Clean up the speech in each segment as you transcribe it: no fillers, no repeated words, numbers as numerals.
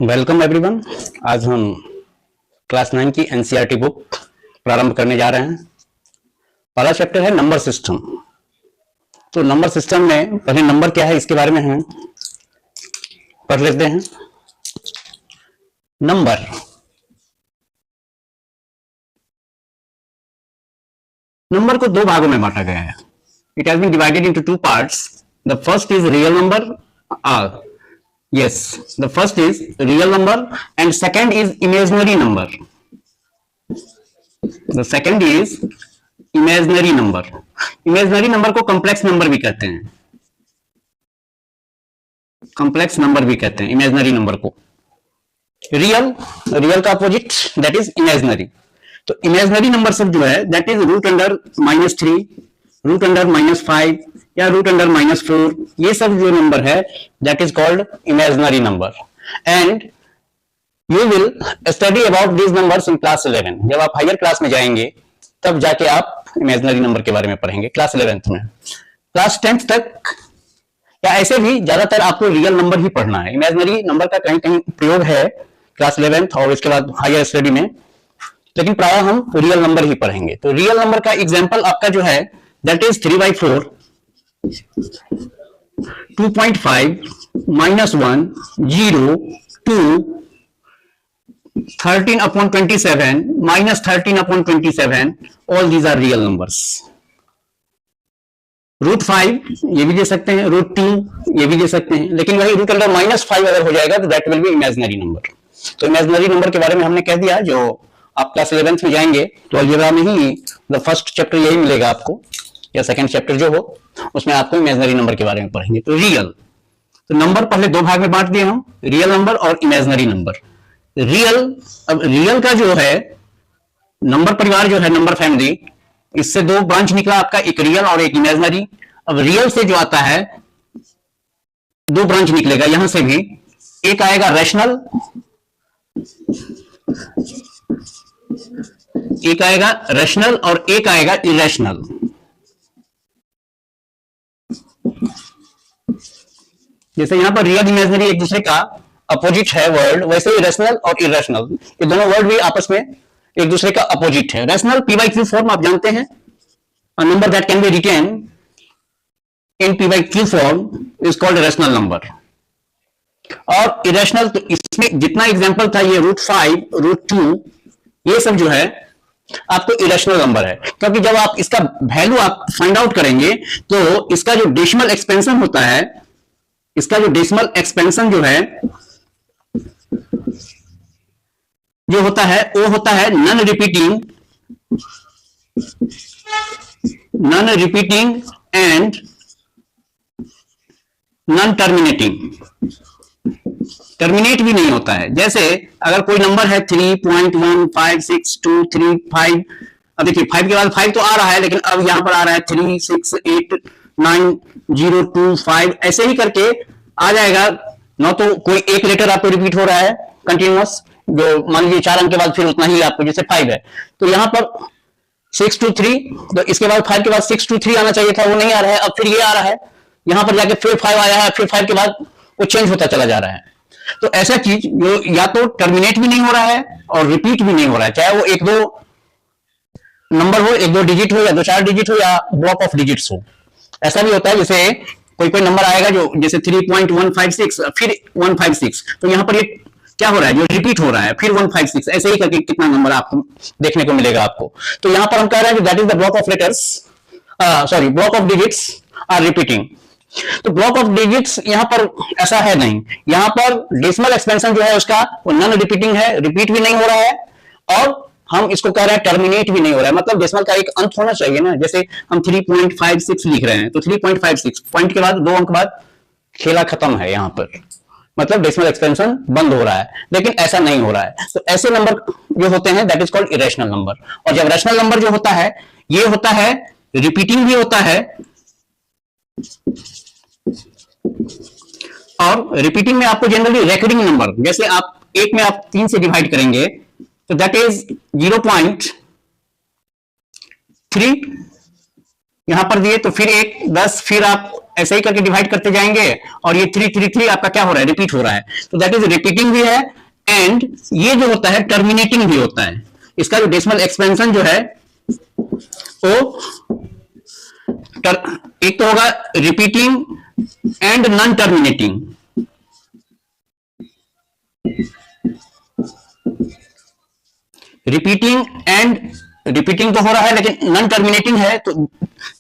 Welcome everyone. आज हम class 9 की एनसीईआरटी बुक प्रारंभ करने जा रहे हैं। पहला चैप्टर है नंबर सिस्टम। तो नंबर सिस्टम में पहले नंबर क्या है इसके बारे में हम पढ़ लेते हैं। नंबर को दो भागों में बांटा गया है। It has been divided into two parts. The first is real number. Yes, the first is real number and second is imaginary number. The second is imaginary number. Imaginary number को complex number भी कहते हैं। complex number भी कहते हैं imaginary number को। real का opposite that is imaginary। तो imaginary number सब जो है that is root under -3, root under -5 या रूट अंडर -4, ये सब जो नंबर है that is called imaginary number. And you will study about these numbers in class 11। जब आप हायर क्लास में जाएंगे तब जाके आप इमेजिनरी नंबर के बारे में पढ़ेंगे क्लास 11th में। क्लास 10th तक या ऐसे भी ज्यादातर आपको रियल नंबर ही पढ़ना है। इमेजिनरी नंबर का कहीं कहीं प्रयोग है क्लास 11th और इसके बाद हायर स्टडी में, लेकिन प्राय हम रियल नंबर ही पढ़ेंगे। तो रियल नंबर का एग्जाम्पल आपका जो है that is 3/4, 2.5, -1, 0, 2, 13/27, -13/27, all these are real numbers। √5 ये भी दे सकते हैं, √2 ये भी दे सकते हैं, लेकिन वही रूट अंडर -5 अगर हो जाएगा तो that will be imaginary number. तो इमेजिनरी नंबर के बारे में हमने कह दिया। जो आप क्लास 11th में जाएंगे तो अलजेब्रा में ही द फर्स्ट चैप्टर यही मिलेगा आपको, या सेकंड चैप्टर जो हो उसमें आपको इमेजिनरी नंबर के बारे में पढ़ेंगे। तो रियल, तो नंबर पहले दो भाग में बांट दिए हम, रियल नंबर और इमेजिनरी नंबर। रियल, अब रियल का जो है नंबर परिवार जो है नंबर फैमिली, इससे दो ब्रांच निकला आपका, एक रियल और एक इमेजिनरी। अब रियल से जो आता है दो ब्रांच निकलेगा यहां से भी, एक आएगा रैशनल, एक आएगा रैशनल और एक आएगा इरेशनल। जैसे यहां पर रियल इमेजिनरी एक दूसरे का अपोजिट है वर्ड, वैसे ही रैशनल और इरेशनल ये दोनों वर्ड भी आपस में एक दूसरे का अपोजिट है। रैशनल p/q फॉर्म आप जानते हैं, a number that can be written in p/q form is called rational number. और इरेशनल, तो इसमें जितना एग्जांपल था ये √5, √2 ये सब जो है आपको इरेशनल नंबर है, क्योंकि जब आप इसका वैल्यू आप फाइंड आउट करेंगे तो इसका जो डेसिमल एक्सपेंशन होता है, इसका जो डेसिमल एक्सपेंशन जो है वो होता है non repeating and non terminating. Terminate भी नहीं होता है। जैसे अगर कोई नंबर है 3.15623 अब देखिए 5 के बाद 5 तो आ रहा है, लेकिन अब यहां पर आ रहा है 3, 6, 8, 9, 0, 2, 5 ऐसे ही करके आ जाएगा ना। तो कोई एक लेटर आपको रिपीट हो रहा है कंटिन्यूअस, जो मान लीजिए 4 अंक के बाद फिर उतना ही आपको, जैसे 5 है तो यहां पर 6 to 3, तो इसके बाद 5 के बाद 6 to 3 आना चाहिए था, वो नहीं आ रहा है। अब फिर ये आ रहा है, यहां पर जाके फिर 5 आया है, फिर 5 के बाद वो चेंज होता चला जा रहा है। तो ऐसा चीज जो या तो टर्मिनेट भी नहीं हो रहा है और रिपीट भी नहीं हो रहा है, चाहे वो 1-2 नंबर हो, 1-2 डिजिट हो या 2-4 डिजिट हो या ब्लॉक ऑफ डिजिट्स हो। ऐसा भी होता है जैसे कोई नंबर आएगा जो जैसे 3.156 फिर 156, तो यहां पर ये क्या हो रहा है, जो रिपीट हो रहा है, फिर 156 ऐसे ही करके कितना नंबर आपको देखने को मिलेगा आपको। तो यहां पर हम कह रहे हैं that is the block of letters, sorry block of digits are repeating. तो ब्लॉक ऑफ डिजिट्स यहां पर ऐसा है नहीं, यहां पर डेसिमल एक्सपेंशन जो है उसका वो नॉन रिपीटिंग है, रिपीट भी नहीं हो रहा है और हम इसको कह रहे हैं टर्मिनेट भी नहीं हो रहा है। मतलब डेसिमल का एक अंत होना चाहिए ना। जैसे हम 3.56 लिख रहे हैं तो 3.56 पॉइंट के बाद 2 अंक बाद खेला खत्म है, यहां पर मतलब डेसिमल एक्सपेंशन बंद हो रहा है, लेकिन ऐसा नहीं हो रहा है। तो ऐसे नंबर जो होते हैं that is called irrational number. और जब रैशनल नंबर जो होता है ये होता है रिपीटिंग भी होता है, और रिपीटिंग में आपको जनरली रेकरिंग नंबर, जैसे आप 1 में आप 3 से डिवाइड करेंगे तो दैट इज 0.3 यहां पर दिए तो फिर एक 10, फिर आप ऐसे ही करके डिवाइड करते जाएंगे और ये 3 आपका क्या हो रहा है, रिपीट हो रहा है। तो दैट इज रिपीटिंग भी है एंड ये जो होता है टर्मिनेटिंग भी होता है। इसका जो डेसिमल एक्सपेंशन जो है वो एक तो होगा repeating and non terminating. Repeating तो हो रहा है लेकिन नॉन टर्मिनेटिंग है, तो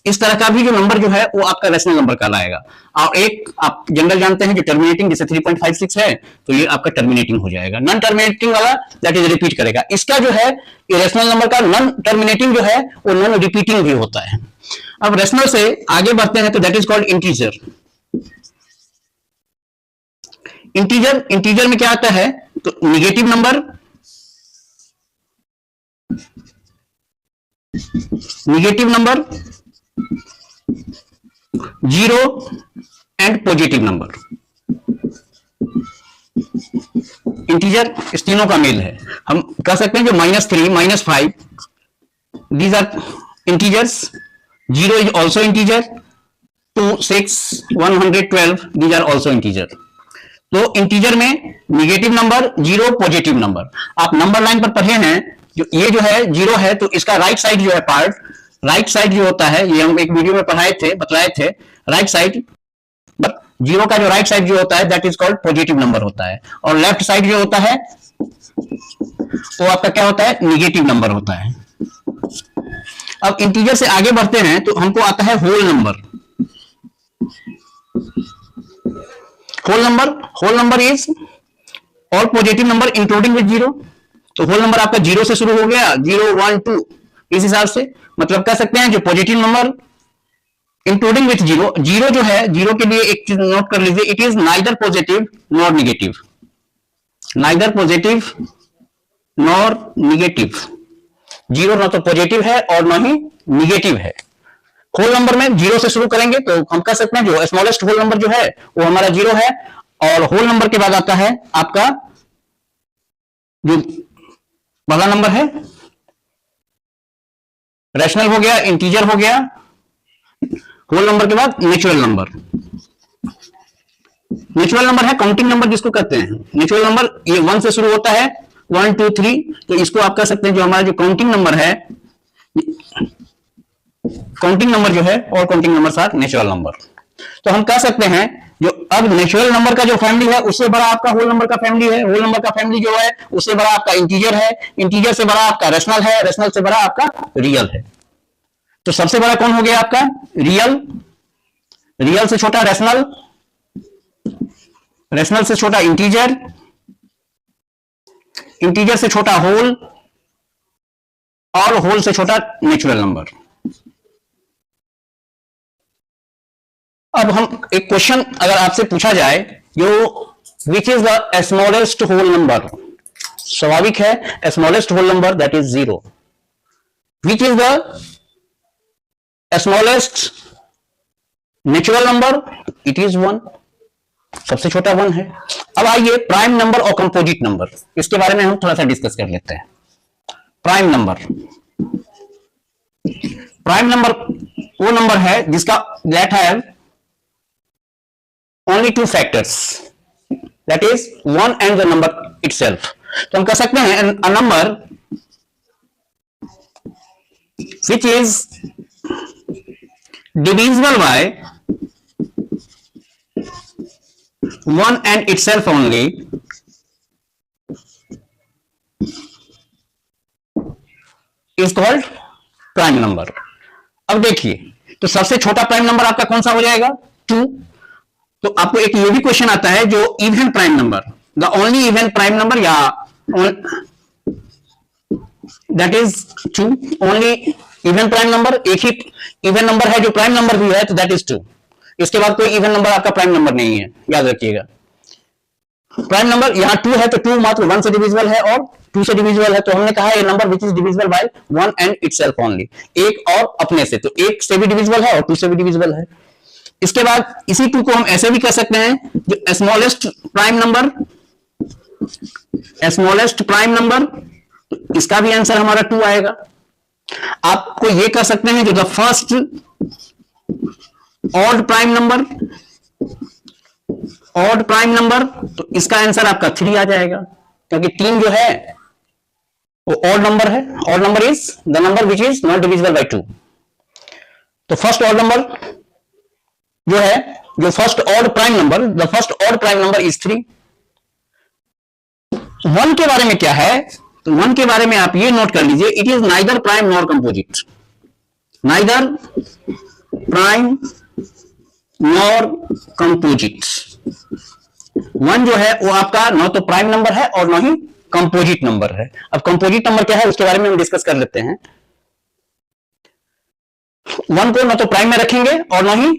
इस तरह का भी जो नंबर जो है वो आपका रेशनल नंबर कहलाएगा। और एक आप जनरल जानते हैं जो टर्मिनेटिंग, जैसे 3.56 है तो ये आपका टर्मिनेटिंग हो जाएगा। नॉन टर्मिनेटिंग वाला दैट इज रिपीट करेगा। इसका जो है रेशनल नंबर का नॉन टर्मिनेटिंग जो है वो नॉन रिपीटिंग भी होता है। अब रेशनल से आगे बढ़ते हैं तो that is called integer. Integer में क्या आता है, तो negative number, zero and positive number. Integer इस तीनों का मेल है। हम कह सकते हैं जो -3, -5 these are integers, 0 is also integer, 2, 6, 112 these are also integer. तो इंटीजर में निगेटिव नंबर, 0, पॉजिटिव नंबर। आप नंबर लाइन पर पढ़े हैं, जो ये जो है 0 है तो इसका राइट साइड जो है पार्ट, राइट साइड जो होता है, ये हम एक वीडियो में बताए थे, राइट साइड, 0 का जो राइट साइड जो होता है that is called positive number होता है, और लेफ्ट साइड जो होता है वो आपका क्या होता है, निगेटिव नंबर होता है। अब इंटीजर से आगे बढ़ते हैं तो हमको आता है whole number. Whole number is all positive number including with 0। तो होल नंबर आपका 0 से शुरू हो गया, 0, 1, 2, इस हिसाब से मतलब कह सकते हैं जो पॉजिटिव नंबर इंक्लूडिंग विथ 0। 0 जो है, 0 के लिए एक चीज नोट कर लीजिए, it is neither positive nor negative, neither positive nor negative. 0 ना तो पॉजिटिव है और ना ही निगेटिव है। होल नंबर में 0 से शुरू करेंगे तो हम कह सकते हैं जो स्मॉलेस्ट होल नंबर जो है वो हमारा 0 है, और होल नंबर के बाद आता है आपका जो पहला नंबर है, रैशनल हो गया, इंटीजर हो गया। होल नंबर के बाद नेचुरल नंबर। नेचुरल नंबर है काउंटिंग नंबर जिसको कहते हैं। नेचुरल नंबर ये 1 से शुरू होता है, 1, 2, 3, तो इसको आप कह सकते हैं जो हमारा जो काउंटिंग नंबर है, काउंटिंग नंबर जो है और काउंटिंग नंबर साथ नेचुरल नंबर। तो हम कह सकते हैं जो अब नेचुरल नंबर का जो फैमिली है उससे बड़ा आपका होल नंबर का फैमिली है, होल नंबर का फैमिली जो है उससे बड़ा आपका इंटीजर है, इंटीजर से बड़ा आपका रेशनल है, रेशनल से बड़ा आपका रियल है। तो सबसे बड़ा कौन हो गया आपका रियल, रियल से छोटा रेशनल, रेशनल से छोटा इंटीजर, इंटीजर से छोटा होल, और होल से छोटा नेचुरल नंबर। अब हम एक क्वेश्चन अगर आपसे पूछा जाए जो which is the smallest whole number, स्वाभाविक है smallest whole number that is 0। Which is the smallest natural number, it is 1, सबसे छोटा 1 है। अब आइए प्राइम नंबर और कंपोजिट नंबर, इसके बारे में हम थोड़ा सा डिस्कस कर लेते हैं। प्राइम नंबर, प्राइम नंबर वो नंबर है जिसका that have only 2 factors, that is 1 and the number itself। तो हम कह सकते हैं a number which is divisible by 1 and itself only is called prime number। अब देखिए तो सबसे छोटा प्राइम नंबर आपका कौन सा हो जाएगा, 2। तो आपको एक ये भी क्वेश्चन आता है जो even prime number, the only even prime number या that is 2, only even prime number, एक ही इवन नंबर है जो प्राइम नंबर भी है तो दैट इज 2। इसके बाद कोई इवन नंबर आपका प्राइम नंबर नहीं है, याद रखिएगा। प्राइम नंबर यहां 2 है तो 2 मात्र 1 से डिविजिबल है और 2 से डिविजिबल है, तो हमने कहा है number which is divisible by 1 and itself only, एक और अपने से, तो 1 से भी डिविजिबल है और 2 से भी डिविजिबल है। इसके बाद इसी 2 को हम ऐसे भी कह सकते हैं जो smallest prime number, smallest prime number, तो इसका भी आंसर हमारा 2 आएगा। आपको ये कर सकते हैं जो the first odd prime number, तो इसका आंसर आपका 3 आ जाएगा, क्योंकि 3 जो है वो ऑड नंबर है। Odd number is the number which is not divisible by 2। तो फर्स्ट ऑड नंबर जो है, जो first odd prime number, the first odd prime number is 3। 1 के बारे में क्या है, तो 1 के बारे में आप ये नोट कर लीजिए, it is neither prime nor composite. Neither prime nor composite. 1 जो है वो आपका न तो प्राइम नंबर है और न ही कंपोजिट नंबर है। अब कंपोजिट नंबर क्या है उसके बारे में हम डिस्कस कर लेते हैं। 1 को न तो प्राइम में रखेंगे और न ही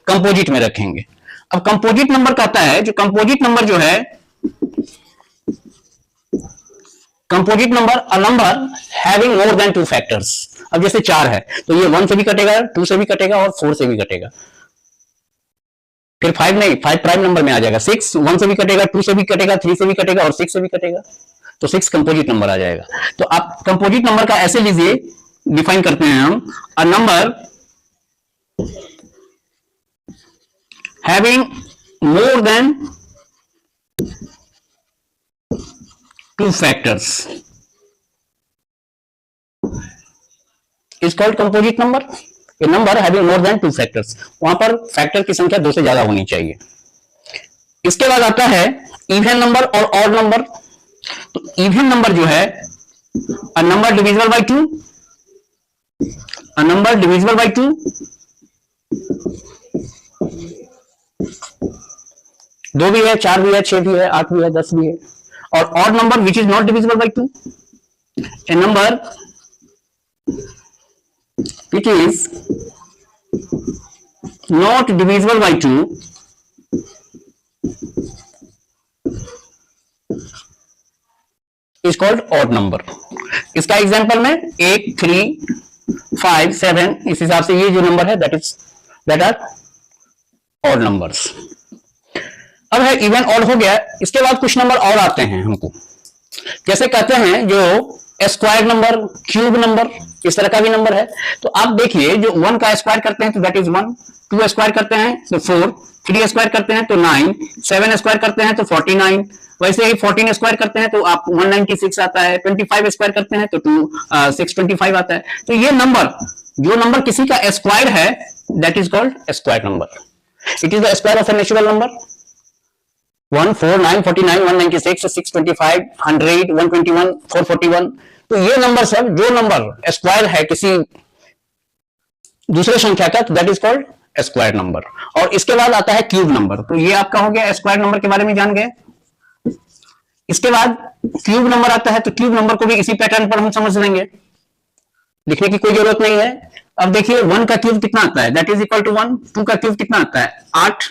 कंपोजिट में रखेंगे। अब कंपोजिट नंबर कहता है, जो कंपोजिट नंबर जो है, composite number a number having more than 2 factors. अब जैसे 4 है तो ये 1 से भी कटेगा, 2 से भी कटेगा और 4 से भी कटेगा। फिर 5 नहीं, 5 प्राइम नंबर में आ जाएगा। 6 1 से भी कटेगा, 2 से भी कटेगा, 3 से भी कटेगा और 6 से भी कटेगा, तो 6 कंपोजिट नंबर आ जाएगा। तो आप कंपोजिट नंबर का ऐसे लीजिए, डिफाइन करते हैं हम, a number having more than 2 factors is called composite number। a number having more than 2 factors, वहां पर फैक्टर की संख्या 2 से ज्यादा होनी चाहिए। इसके बाद आता है इवन नंबर और ऑड नंबर। तो इवन नंबर जो है, a number divisible by 2, a number divisible by 2, 2 भी है, 4 भी है, 6 भी है, 8 भी है, 10 भी है। और odd number which is not divisible by 2, A number which is not divisible by 2 is called odd number. इसका एग्जांपल में 8, 3, 5, 7, इस हिसाब से ये जो नंबर है दैट आर ऑड नंबर्स। अब है इवन ऑड हो गया। इसके बाद कुछ नंबर और आते हैं हमको, जैसे कहते हैं जो स्क्वायर नंबर, क्यूब नंबर, इस तरह का भी नंबर है। तो आप देखिए, जो 1 का स्क्वायर करते हैं तो दैट इज 1, 2 स्क्वायर करते हैं तो 4, 3 स्क्वायर करते हैं तो 9, 7 स्क्वायर करते हैं तो 49, वैसे ही 14 स्क्वायर करते हैं तो आप 196 आता है, 25 स्क्वायर करते हैं तो 625 आता है। तो ये नंबर, जो नंबर किसी का स्क्वायर है that is called square number. It is the square of a natural number. 1, 4, 9, 49, 196, 625, 100, 121, 441। तो ये नंबर सब, जो नंबर स्क्वायर है किसी दूसरे संख्या का, that is called square number. और इसके बाद आता है क्यूब नंबर। तो ये आपका हो गया स्क्वायर नंबर के बारे में जान गए। इसके बाद क्यूब नंबर आता है, तो क्यूब नंबर को भी इसी पैटर्न पर हम समझ लेंगे, लिखने की कोई जरूरत नहीं है। अब देखिए 1 का क्यूब कितना आता है, दैट इज इक्वल टू 1। 2 का क्यूब कितना आता है, 8।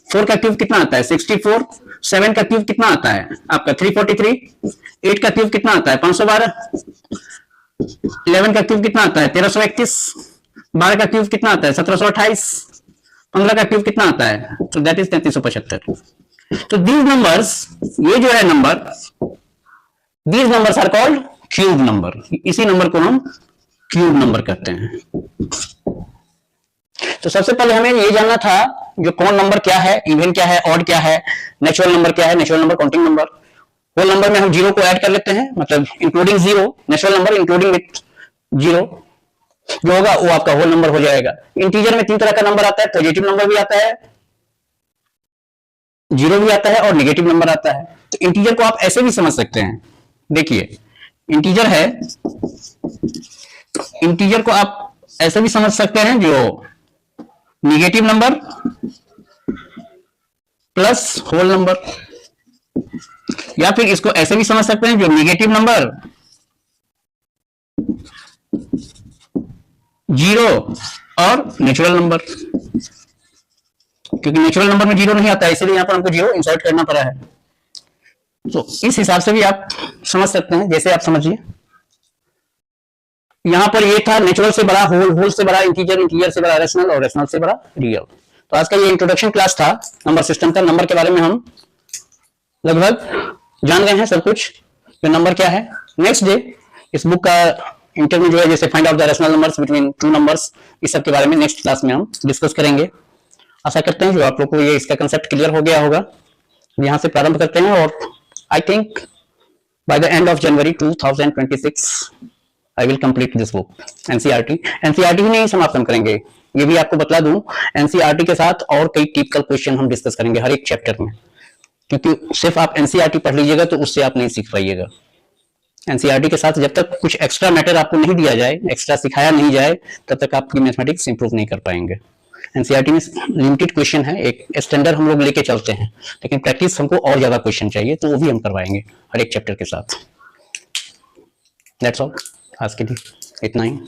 4 का क्यूब कितना आता है, 64। 7 का क्यूब कितना आता है आपका 343। 8 का क्यूब कितना आता है 512। 11 का क्यूब कितना आता है 1331। 12 का क्यूब कितना आता है 1728। 15 का क्यूब कितना आता है, तो दैट इज 3375। तो दीज नंबर्स, ये जो है number, these numbers are called cube number. इसी नंबर को हम क्यूब नंबर कहते हैं। तो सबसे पहले हमें ये जानना था जो कौन नंबर क्या है, इवन क्या है, ऑड क्या है, नेचुरल नंबर क्या है, natural number, counting number. Whole number में हम 0 को ऐड कर लेते हैं, मतलब including 0, natural number including with 0 जो होगा वो आपका होल नंबर हो जाएगा। इंटीजर में 3 तरह का नंबर आता है, पॉजिटिव नंबर भी आता है, 0 भी आता है और नेगेटिव नंबर आता है। तो इंटीजर को आप ऐसे भी समझ सकते हैं। देखिए इंटीजर है, इंटीजर को आप ऐसे भी समझ सकते हैं जो negative number plus whole number, या फिर इसको ऐसे भी समझ सकते हैं जो नेगेटिव नंबर 0 और नेचुरल नंबर, क्योंकि नेचुरल नंबर में 0 नहीं आता है, इसलिए यहां पर हमको 0 इंसर्ट करना पड़ा है। तो इस हिसाब से भी आप समझ सकते हैं, जैसे आप समझिए यहां पर ये था नेचुरल से बड़ा होल, होल से बड़ा इंटीजर, इंटीजर से बड़ा रेशनल और रेशनल से बड़ा रियल। तो आज का ये इंट्रोडक्शन क्लास था नंबर सिस्टम का। नंबर के बारे में हम लगभग जान गए हैं सब कुछ, तो नंबर क्या है। नेक्स्ट डे इस बुक का इंटर में जो है जैसे find out the rational numbers between two numbers, इस सब के बारे में नेक्स्ट क्लास में हम डिस्कस करेंगे। आशा करते हैं जो आप लोग को ये इसका कंसेप्ट क्लियर हो गया होगा। यहाँ से प्रारंभ करते हैं और I think by the end of January 2026 I will complete this book. NCERT ही नहीं समाप्त करेंगे, ये भी आपको बता दूं, एनसीईआरटी के साथ और कई टिपिकल क्वेश्चन हम डिस्कस करेंगे हर एक चैप्टर में, क्योंकि सिर्फ आप एनसीईआरटी पढ़ लीजिएगा तो उससे आप नहीं सीख पाइएगा। एनसीईआरटी के साथ जब तक कुछ एक्स्ट्रा मैटर आपको नहीं दिया जाए, एक्स्ट्रा सिखाया नहीं जाए, तब तक आपकी मैथमेटिक्स इंप्रूव नहीं कर पाएंगे। एनसीईआरटी में लिमिटेड क्वेश्चन है, एक स्टैंडर्ड हम लोग लेके चलते हैं, लेकिन प्रैक्टिस हमको और ज्यादा क्वेश्चन चाहिए, तो वो भी हम करवाएंगे हर एक चैप्टर के साथ। दैट्स ऑल, आज के लिए इतना ही।